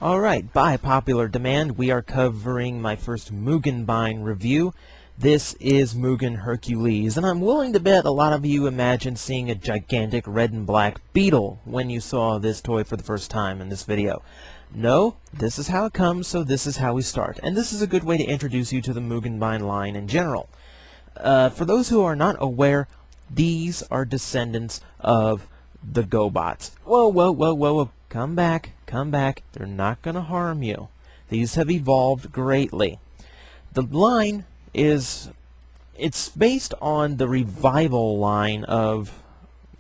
Alright, by popular demand, we are covering my first Mugenbine review. This is Mugen Hercules, and I'm willing to bet a lot of you imagined seeing a gigantic red and black Beetle when you saw this toy for the first time in this video. No, this is how it comes, so this is how we start. And this is a good way to introduce you to the Mugenbine line in general. For those who are not aware, these are descendants of the GoBots. Whoa, whoa, whoa, whoa, whoa. Come back, come back. They're not going to harm you. These have evolved greatly. The line it's based on the revival line of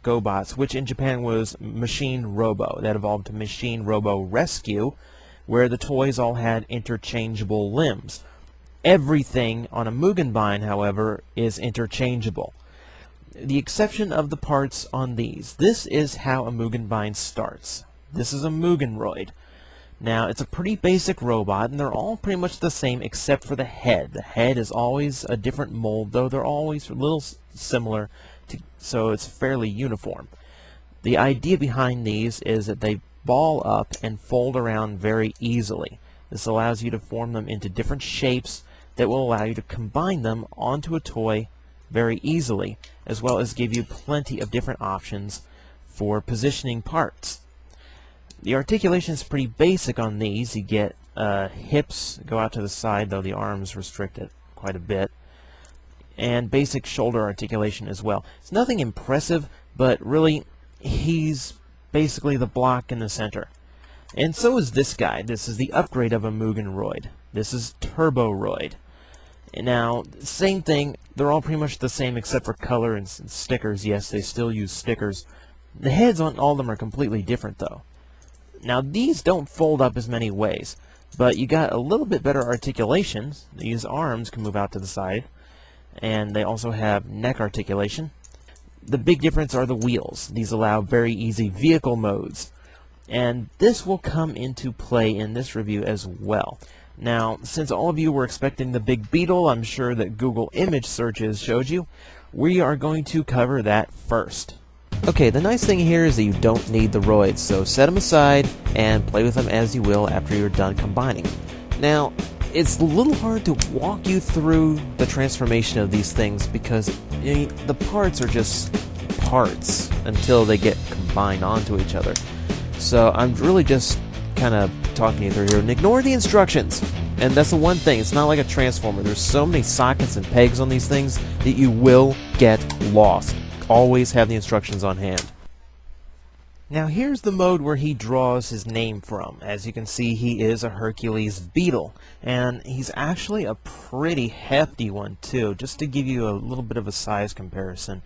GoBots, which in Japan was Machine Robo. That evolved to Machine Robo Rescue, where the toys all had interchangeable limbs. Everything on a Mugenbine, however, is interchangeable. The exception of the parts on these. This is how a Mugenbine starts. This is a Mugenroid. Now, it's a pretty basic robot, and they're all pretty much the same except for the head. The head is always a different mold, though they're always a little similar, so it's fairly uniform. The idea behind these is that they ball up and fold around very easily. This allows you to form them into different shapes that will allow you to combine them onto a toy very easily, as well as give you plenty of different options for positioning parts. The articulation is pretty basic on these. You get hips go out to the side, though the arms restrict it quite a bit, and basic shoulder articulation as well. It's nothing impressive, but really he's basically the block in the center. And so is this guy. This is the upgrade of a Mugenroid. This is Turboroid. Now, same thing, they're all pretty much the same except for color and stickers. Yes, they still use stickers. The heads on all of them are completely different, though. Now, these don't fold up as many ways, but you got a little bit better articulation. These arms can move out to the side, and they also have neck articulation. The big difference are the wheels. These allow very easy vehicle modes, and this will come into play in this review as well. Now, since all of you were expecting the big Beetle, I'm sure that Google image searches showed you, we are going to cover that first. Okay, the nice thing here is that you don't need the roids, so set them aside and play with them as you will after you're done combining. Now, it's a little hard to walk you through the transformation of these things because the parts are just parts until they get combined onto each other. So I'm really just kind of talking you through here, and ignore the instructions. And that's the one thing, it's not like a transformer. There's so many sockets and pegs on these things that you will get lost. Always have the instructions on hand. Now here's the mode where he draws his name from. As you can see, he is a Hercules Beetle, and he's actually a pretty hefty one too. Just to give you a little bit of a size comparison,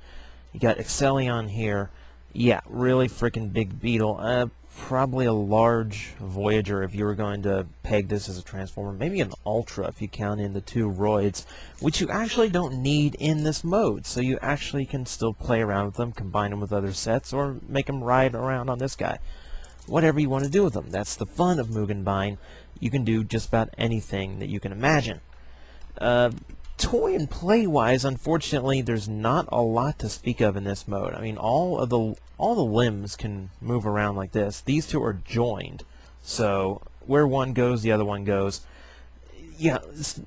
you got Excellion here. Yeah, really freaking big Beetle. Probably a large Voyager if you were going to peg this as a transformer. Maybe an Ultra if you count in the two roids, which you actually don't need in this mode. So you actually can still play around with them, combine them with other sets, or make them ride around on this guy. Whatever you want to do with them. That's the fun of Mugenbine. You can do just about anything that you can imagine. Toy and play-wise, unfortunately, there's not a lot to speak of in this mode. I mean, all the limbs can move around like this. These two are joined, so where one goes, the other one goes. Yeah,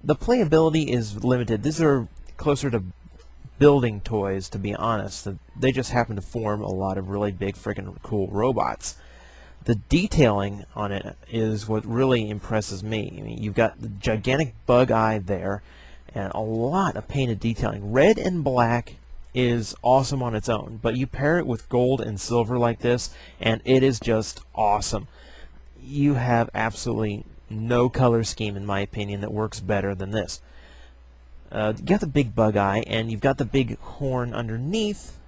the playability is limited. These are closer to building toys, to be honest. They just happen to form a lot of really big, freaking cool robots. The detailing on it is what really impresses me. I mean, you've got the gigantic bug eye there, and a lot of painted detailing. Red and black is awesome on its own, but you pair it with gold and silver like this, and it is just awesome. You have absolutely no color scheme, in my opinion, that works better than this. You got the big bug eye, and you've got the big horn underneath,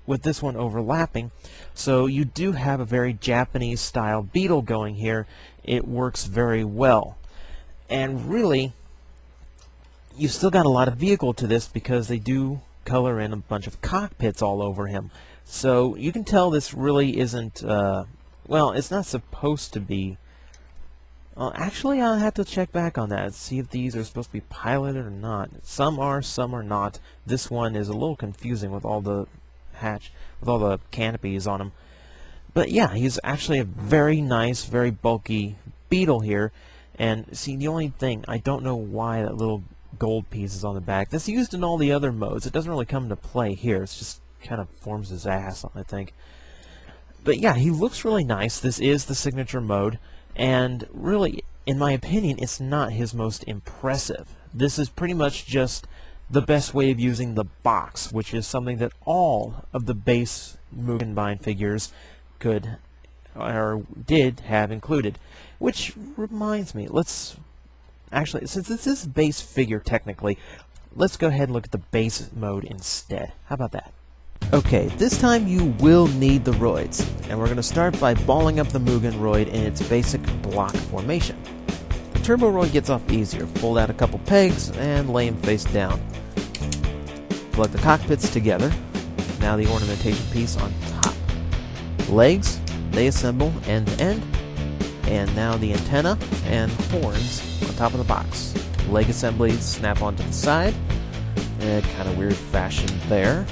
with this one overlapping, so you do have a very Japanese style Beetle going here. It works very well, and really you've still got a lot of vehicle to this because they do color in a bunch of cockpits all over him. So you can tell this really isn't, well, it's not supposed to be Actually, I'll have to check back on that, see if these are supposed to be piloted or not. Some are not. This one is a little confusing with all the canopies on him. But yeah, he's actually a very nice, very bulky Beetle here. And see, the only thing, I don't know why that little gold piece is on the back. That's used in all the other modes. It doesn't really come into play here. It's just kind of forms his ass, I think. But yeah, he looks really nice. This is the signature mode. And really, in my opinion, it's not his most impressive. This is pretty much just the best way of using the box, which is something that all of the base Mugenbine figures could or did have included. Which reminds me, let's actually, since this is base figure technically, let's go ahead and look at the base mode instead. How about that? Okay, this time you will need the roids, and we're going to start by balling up the Mugen roid in its basic block formation. The turbo roid gets off easier. Fold out a couple pegs and lay him face down. Plug the cockpits together. Now the ornamentation piece on top. Legs, they assemble end to end, and now the antenna and horns on top of the box. Leg assemblies snap onto the side, kind of weird fashion there.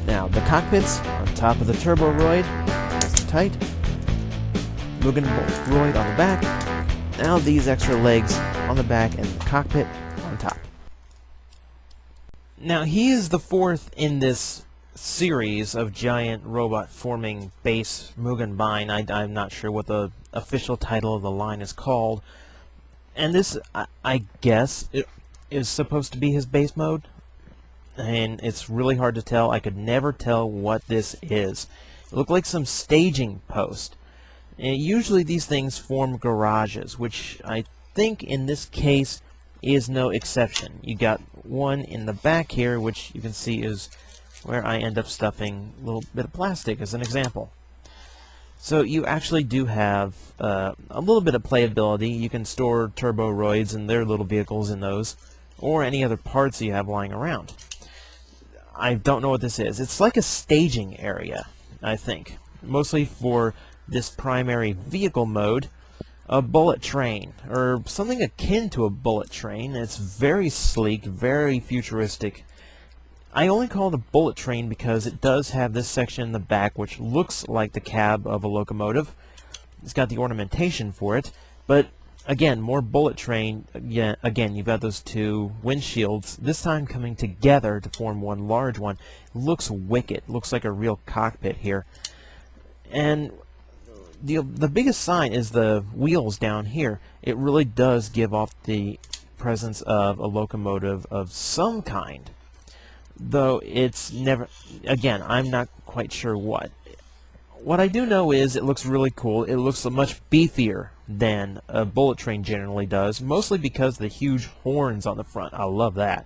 Now the cockpits on top of the turbo roid, nice and tight. Mugen roid on the back. Now these extra legs on the back and the cockpit on top. Now he is the fourth in this series of giant robot forming base Mugenbine. I'm not sure what the official title of the line is called. And this, I guess, it is supposed to be his base mode. And it's really hard to tell. I could never tell what this is. It looked like some staging post. And usually these things form garages, which I think in this case is no exception. You got one in the back here, which you can see is where I end up stuffing a little bit of plastic as an example. So you actually do have a little bit of playability. You can store turbo roids and their little vehicles in those, or any other parts you have lying around. I don't know what this is. It's like a staging area, I think. Mostly for this primary vehicle mode, a bullet train, or something akin to a bullet train. It's very sleek, very futuristic. I only call it a bullet train because it does have this section in the back which looks like the cab of a locomotive. It's got the ornamentation for it, but again, more bullet train. Yeah, again, you've got those two windshields, this time coming together to form one large one. Looks wicked. Looks like a real cockpit here. And the biggest sign is the wheels down here. It really does give off the presence of a locomotive of some kind. Though it's never, again, I'm not quite sure what. What I do know is it looks really cool. It looks much beefier than a bullet train generally does, mostly because of the huge horns on the front. I love that.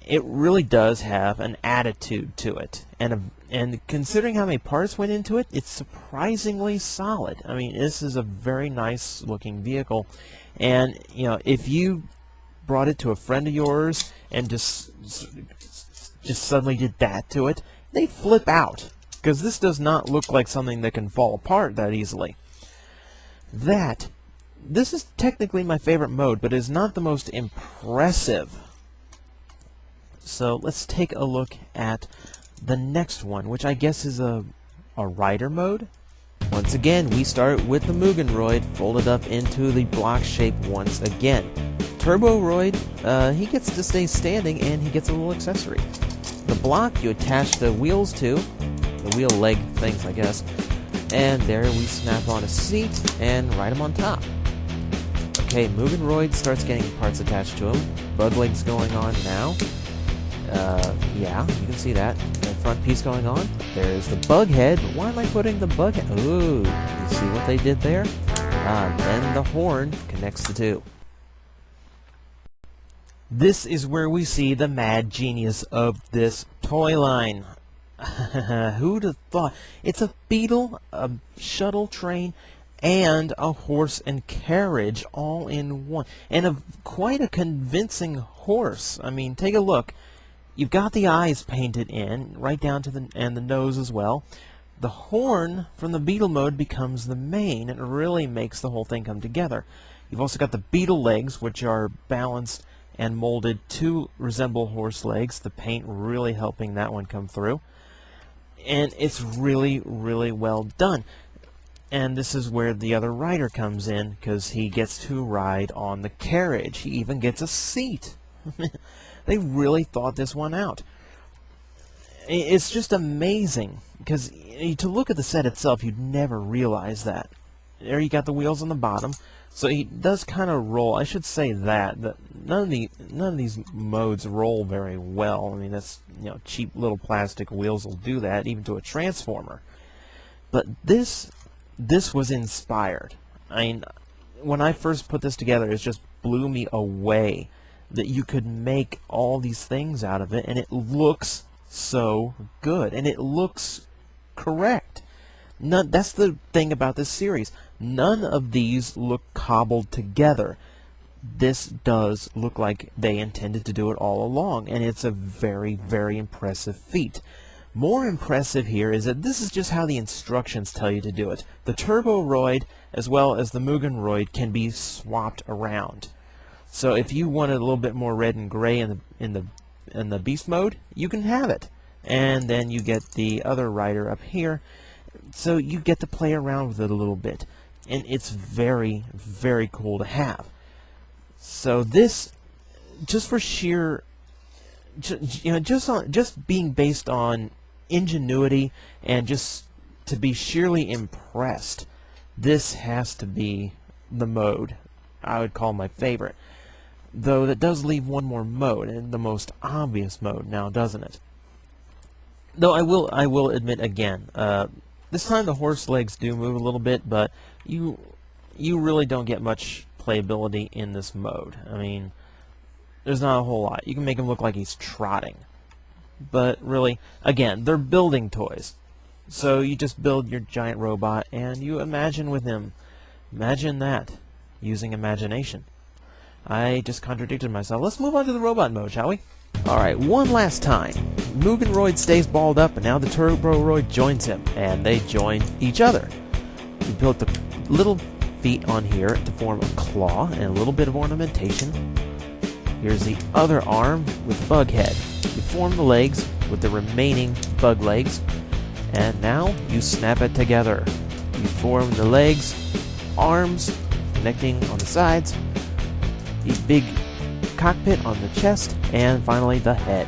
It really does have an attitude to it, and considering how many parts went into it, it's surprisingly solid. I mean, this is a very nice looking vehicle, and you know, if you brought it to a friend of yours and just suddenly did that to it, they'd flip out, because this does not look like something that can fall apart that easily. This is technically my favorite mode, but is not the most impressive. So let's take a look at the next one, which I guess is a rider mode. Once again, we start with the Mugenroid folded up into the block shape once again. Turbo Roid, he gets to stay standing and he gets a little accessory. The block you attach the wheels to, the wheel leg things I guess, and there we snap on a seat and ride him on top. Okay, Mugenroid starts getting parts attached to him. Bug legs going on now. Yeah, you can see that. The front piece going on. There's the bug head. Why am I putting the bug head? Ooh, you see what they did there? Then the horn connects the two. This is where we see the mad genius of this toy line. Who'd have thought? It's a Beetle, a shuttle train, and a horse and carriage all in one. And quite a convincing horse. I mean, take a look. You've got the eyes painted in, right down to the nose as well. the horn from the Beetle mode becomes the mane, and it really makes the whole thing come together. You've also got the Beetle legs, which are balanced and molded to resemble horse legs, the paint really helping that one come through. And it's really, really well done. And this is where the other rider comes in, because he gets to ride on the carriage. He even gets a seat. They really thought this one out. It's just amazing, because to look at the set itself, you'd never realize that. There you got the wheels on the bottom, so he does kind of roll. I should say that none of these modes roll very well. I mean, that's, you know, cheap little plastic wheels will do that, even to a transformer. But this was inspired. I mean, when I first put this together, it just blew me away that you could make all these things out of it, and it looks so good, and it looks correct. That's the thing about this series. None of these look cobbled together. This does look like they intended to do it all along, and it's a very, very impressive feat. More impressive here is that this is just how the instructions tell you to do it. The Turboroid as well as the Mugenroid can be swapped around. So if you wanted a little bit more red and gray in the beast mode, you can have it. And then you get the other rider up here, so you get to play around with it a little bit. And it's very, very cool to have. So this, just for sheer, just being based on ingenuity and just to be sheerly impressed, this has to be the mode I would call my favorite. Though that does leave one more mode, and the most obvious mode now, doesn't it? Though I will admit again, this time the horse legs do move a little bit, but you really don't get much playability in this mode. I mean, there's not a whole lot. You can make him look like he's trotting. But really, again, they're building toys. So you just build your giant robot and you imagine with him. Imagine that, using imagination. I just contradicted myself. Let's move on to the robot mode, shall we? Alright, one last time. Mugenroid stays balled up, and now the Turboroid joins him, and they join each other. We built the little feet on here to form a claw and a little bit of ornamentation. Here's the other arm with bug head. You form the legs with the remaining bug legs, and now you snap it together. You form the legs, arms connecting on the sides, the big cockpit on the chest, and finally the head.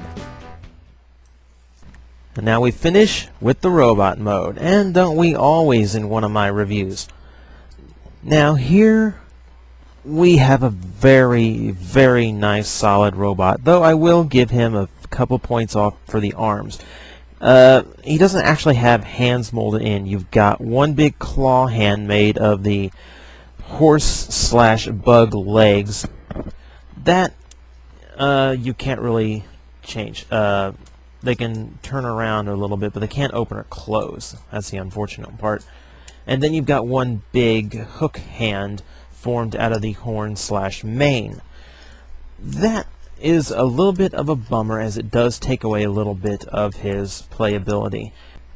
And now we finish with the robot mode, and don't we always in one of my reviews. Now here we have a very, very nice solid robot, though I will give him a couple points off for the arms. He doesn't actually have hands molded in. You've got one big claw hand made of the horse/bug legs. That you can't really change. They can turn around a little bit, but they can't open or close. That's the unfortunate part. And then you've got one big hook hand formed out of the horn/mane. That is a little bit of a bummer, as it does take away a little bit of his playability.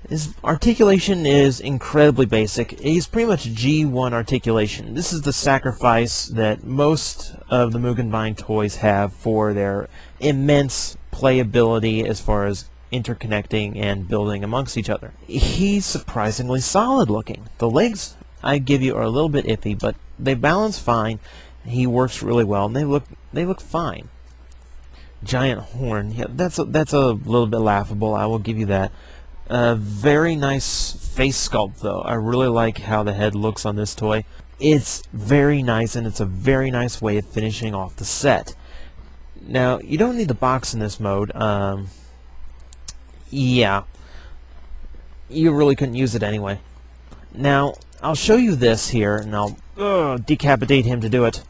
His articulation is incredibly basic. He's pretty much G1 articulation. This is the sacrifice that most of the Mugenbine toys have for their immense playability as far as interconnecting and building amongst each other. He's surprisingly solid looking. The legs, I give you, are a little bit iffy, but they balance fine. He works really well, and they look fine. Giant horn, yeah, that's a little bit laughable. I will give you that. Very nice face sculpt, though. I really like how the head looks on this toy. It's very nice, and it's a very nice way of finishing off the set. Now, you don't need the box in this mode. Yeah, you really couldn't use it anyway. Now, I'll show you this here, and I'll decapitate him to do it.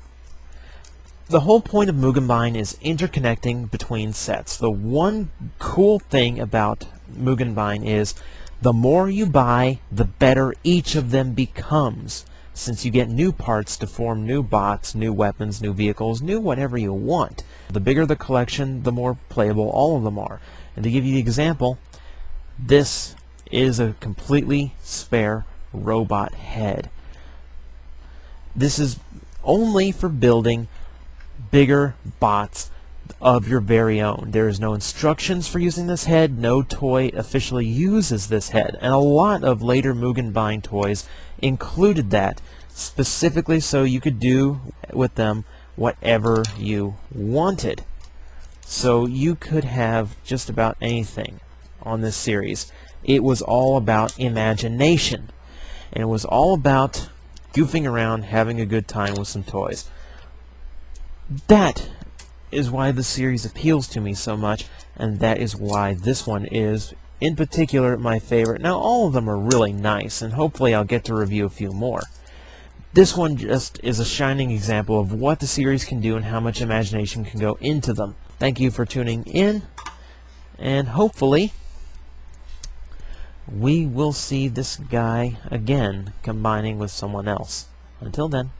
The whole point of Mugenbine is interconnecting between sets. The one cool thing about Mugenbine is the more you buy, the better each of them becomes, since you get new parts to form new bots, new weapons, new vehicles, new whatever you want. The bigger the collection, the more playable all of them are. And to give you the example, this is a completely spare robot head. This is only for building bigger bots of your very own. There is no instructions for using this head. No toy officially uses this head, and a lot of later Mugenbine toys included that specifically so you could do with them whatever you wanted. So you could have just about anything on this series. It was all about imagination, and it was all about goofing around, having a good time with some toys. That is why the series appeals to me so much, and that is why this one is, in particular, my favorite. Now, all of them are really nice, and hopefully I'll get to review a few more. This one just is a shining example of what the series can do and how much imagination can go into them. Thank you for tuning in, and hopefully we will see this guy again combining with someone else. Until then.